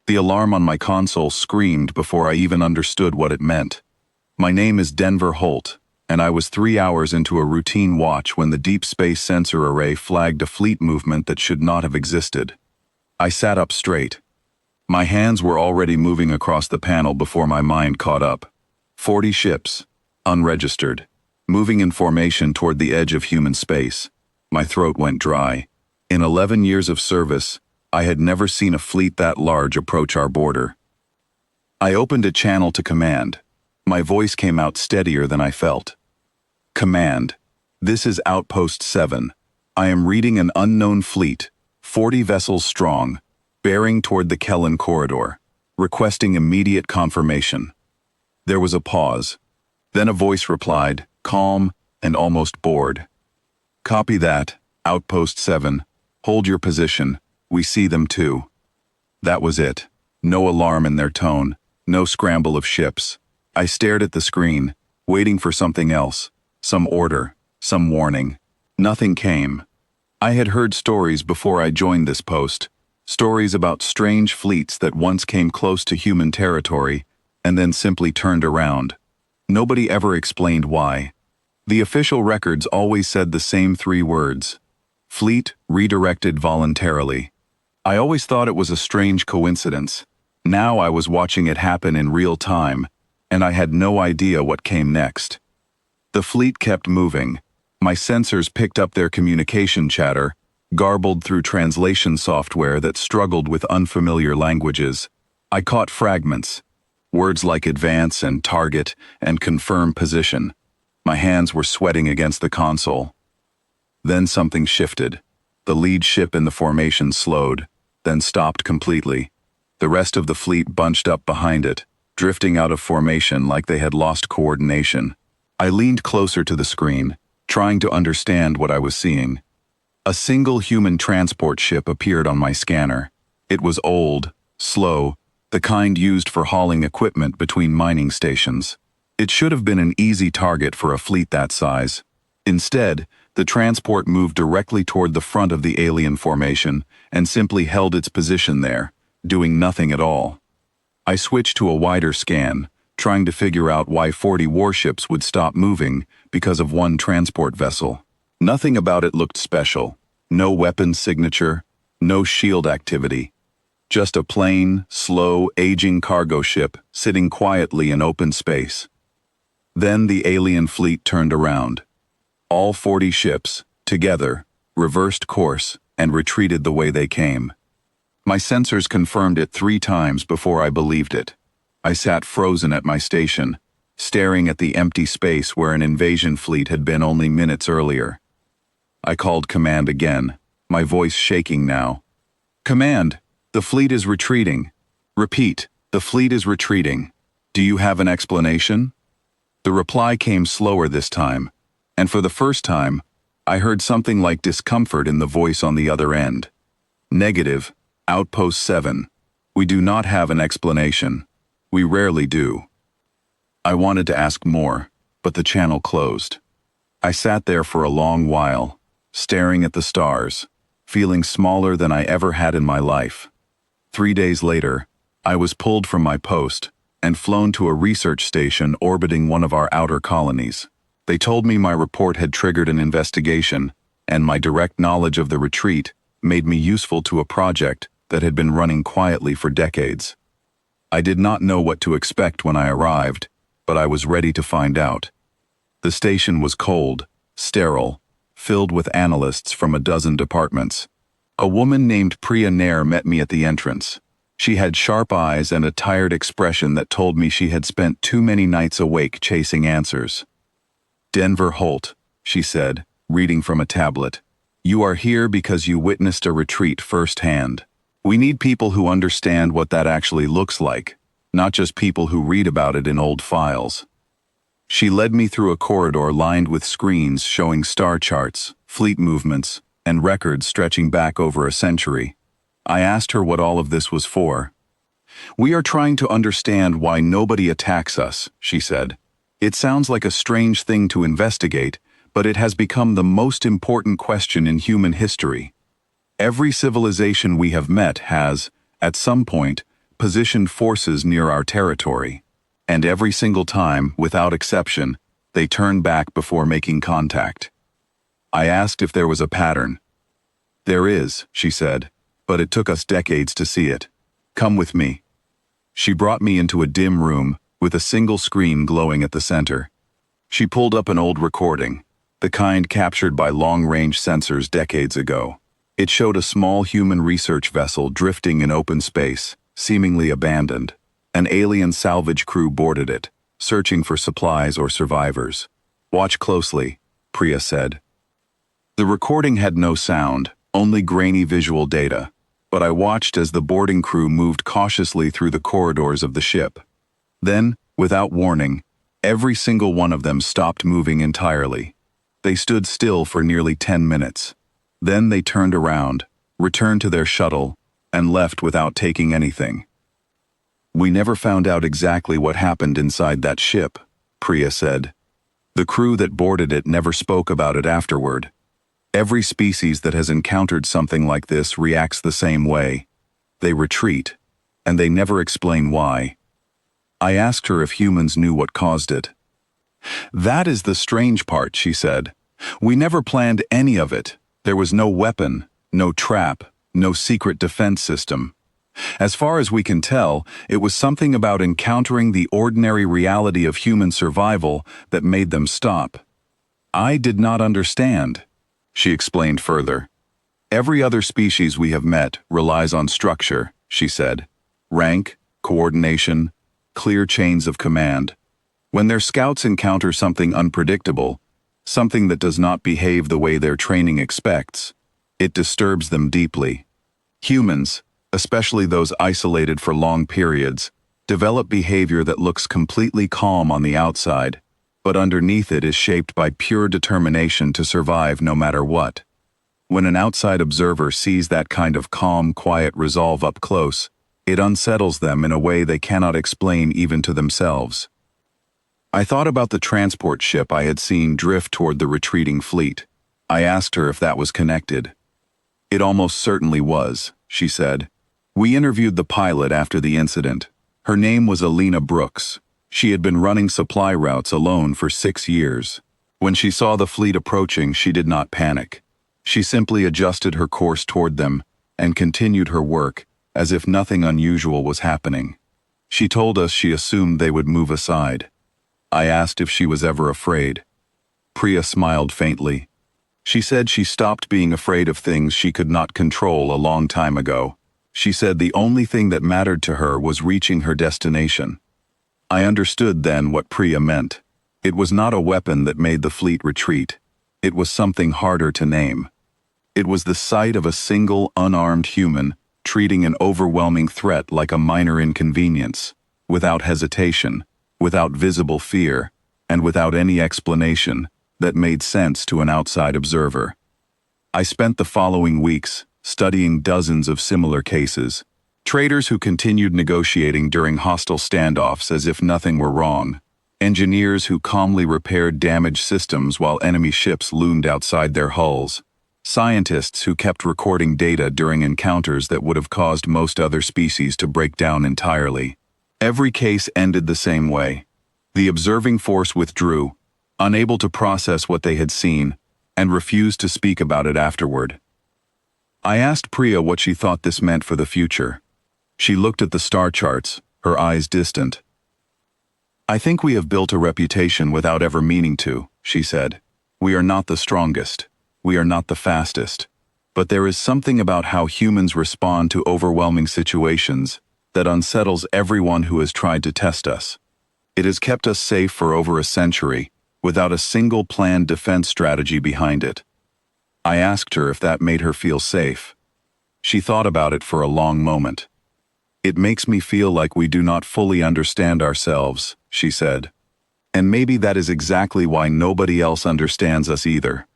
The alarm on my console screamed before I even understood what it meant. My name is Denver Holt, and I was 3 hours into a routine watch when the deep space sensor array flagged a fleet movement that should not have existed. I sat up straight. My hands were already moving across the panel before my mind caught up. 40 ships, unregistered, moving in formation toward the edge of human space. My throat went dry. In 11 years of service, I had never seen a fleet that large approach our border. I opened a channel to command. My voice came out steadier than I felt. Command. This is Outpost 7. I am reading an unknown fleet, 40 vessels strong, bearing toward the Kellen corridor, requesting immediate confirmation. There was a pause. Then a voice replied, calm and almost bored. Copy that, Outpost 7. Hold your position. We see them too. That was it. No alarm in their tone, no scramble of ships. I stared at the screen, waiting for something else, some order, some warning. Nothing came. I had heard stories before I joined this post, stories about strange fleets that once came close to human territory and then simply turned around. Nobody ever explained why. The official records always said the same 3 words: fleet redirected voluntarily. I always thought it was a strange coincidence. Now I was watching it happen in real time, and I had no idea what came next. The fleet kept moving. My sensors picked up their communication chatter, garbled through translation software that struggled with unfamiliar languages. I caught fragments, words like advance and target and confirm position. My hands were sweating against the console. Then something shifted. The lead ship in the formation slowed, then stopped completely. The rest of the fleet bunched up behind it, drifting out of formation like they had lost coordination. I leaned closer to the screen, trying to understand what I was seeing. A single human transport ship appeared on my scanner. It was old, slow, the kind used for hauling equipment between mining stations. It should have been an easy target for a fleet that size. Instead, the transport moved directly toward the front of the alien formation and simply held its position there, doing nothing at all. I switched to a wider scan, trying to figure out why 40 warships would stop moving because of one transport vessel. Nothing about it looked special. No weapons signature, no shield activity. Just a plain, slow, aging cargo ship sitting quietly in open space. Then the alien fleet turned around. All 40 ships, together, reversed course and retreated the way they came. My sensors confirmed it 3 times before I believed it. I sat frozen at my station, staring at the empty space where an invasion fleet had been only minutes earlier. I called command again, my voice shaking now. Command, the fleet is retreating. Repeat, the fleet is retreating. Do you have an explanation? The reply came slower this time, and for the first time, I heard something like discomfort in the voice on the other end. Negative. Outpost 7. We do not have an explanation. We rarely do. I wanted to ask more, but the channel closed. I sat there for a long while, staring at the stars, feeling smaller than I ever had in my life. 3 days later, I was pulled from my post and flown to a research station orbiting one of our outer colonies. They told me my report had triggered an investigation, and my direct knowledge of the retreat made me useful to a project that had been running quietly for decades. I did not know what to expect when I arrived, but I was ready to find out. The station was cold, sterile, filled with analysts from a dozen departments. A woman named Priya Nair met me at the entrance. She had sharp eyes and a tired expression that told me she had spent too many nights awake chasing answers. Denver Holt, she said, reading from a tablet. You are here because you witnessed a retreat firsthand. We need people who understand what that actually looks like, not just people who read about it in old files. She led me through a corridor lined with screens showing star charts, fleet movements, and records stretching back over a century. I asked her what all of this was for. We are trying to understand why nobody attacks us, she said. It sounds like a strange thing to investigate, but it has become the most important question in human history. Every civilization we have met has, at some point, positioned forces near our territory, and every single time, without exception, they turned back before making contact. I asked if there was a pattern. "There is," she said, "but it took us decades to see it. Come with me." She brought me into a dim room with a single screen glowing at the center. She pulled up an old recording, the kind captured by long-range sensors decades ago. It showed a small human research vessel drifting in open space, seemingly abandoned. An alien salvage crew boarded it, searching for supplies or survivors. "Watch closely," Priya said. The recording had no sound, only grainy visual data, but I watched as the boarding crew moved cautiously through the corridors of the ship. Then, without warning, every single one of them stopped moving entirely. They stood still for nearly 10 minutes. Then they turned around, returned to their shuttle, and left without taking anything. "We never found out exactly what happened inside that ship," Priya said. "The crew that boarded it never spoke about it afterward. Every species that has encountered something like this reacts the same way. They retreat, and they never explain why." I asked her if humans knew what caused it. "That is the strange part," she said. "We never planned any of it. There was no weapon, no trap, no secret defense system. As far as we can tell, it was something about encountering the ordinary reality of human survival that made them stop. I did not understand," she explained further. "Every other species we have met relies on structure," she said. "Rank, coordination, clear chains of command. When their scouts encounter something unpredictable, something that does not behave the way their training expects, it disturbs them deeply. Humans, especially those isolated for long periods, develop behavior that looks completely calm on the outside, but underneath it is shaped by pure determination to survive no matter what. When an outside observer sees that kind of calm, quiet resolve up close, it unsettles them in a way they cannot explain even to themselves." I thought about the transport ship I had seen drift toward the retreating fleet. I asked her if that was connected. "It almost certainly was," she said. "We interviewed the pilot after the incident. Her name was Alina Brooks. She had been running supply routes alone for 6 years. When she saw the fleet approaching, she did not panic. She simply adjusted her course toward them and continued her work as if nothing unusual was happening. She told us she assumed they would move aside. I asked if she was ever afraid. Priya smiled faintly. She said she stopped being afraid of things she could not control a long time ago. She said the only thing that mattered to her was reaching her destination. I understood then what Priya meant. It was not a weapon that made the fleet retreat. It was something harder to name. It was the sight of a single, unarmed human treating an overwhelming threat like a minor inconvenience, without hesitation, without visible fear, and without any explanation that made sense to an outside observer. I spent the following weeks studying dozens of similar cases. Traders who continued negotiating during hostile standoffs as if nothing were wrong. Engineers who calmly repaired damaged systems while enemy ships loomed outside their hulls. Scientists who kept recording data during encounters that would have caused most other species to break down entirely. Every case ended the same way. The observing force withdrew, unable to process what they had seen, and refused to speak about it afterward. I asked Priya what she thought this meant for the future. She looked at the star charts, her eyes distant. "I think we have built a reputation without ever meaning to," she said. "We are not the strongest. We are not the fastest. But there is something about how humans respond to overwhelming situations that unsettles everyone who has tried to test us. It has kept us safe for over a century, without a single planned defense strategy behind it." I asked her if that made her feel safe. She thought about it for a long moment. "It makes me feel like we do not fully understand ourselves," she said. "And maybe that is exactly why nobody else understands us either."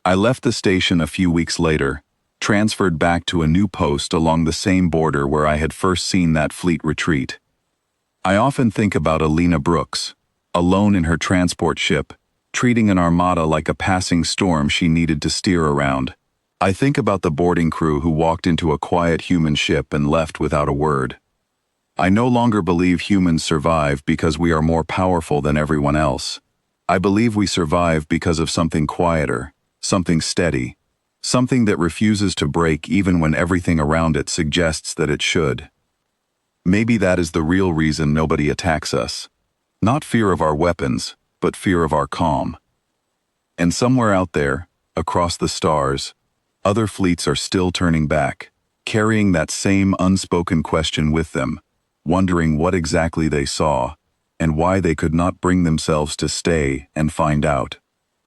I left the station a few weeks later, transferred back to a new post along the same border where I had first seen that fleet retreat. I often think about Alina Brooks, alone in her transport ship, treating an armada like a passing storm she needed to steer around. I think about the boarding crew who walked into a quiet human ship and left without a word. I no longer believe humans survive because we are more powerful than everyone else. I believe we survive because of something quieter, something steady, something that refuses to break even when everything around it suggests that it should. Maybe that is the real reason nobody attacks us. Not fear of our weapons, but fear of our calm. And somewhere out there, across the stars, other fleets are still turning back, carrying that same unspoken question with them, wondering what exactly they saw, and why they could not bring themselves to stay and find out.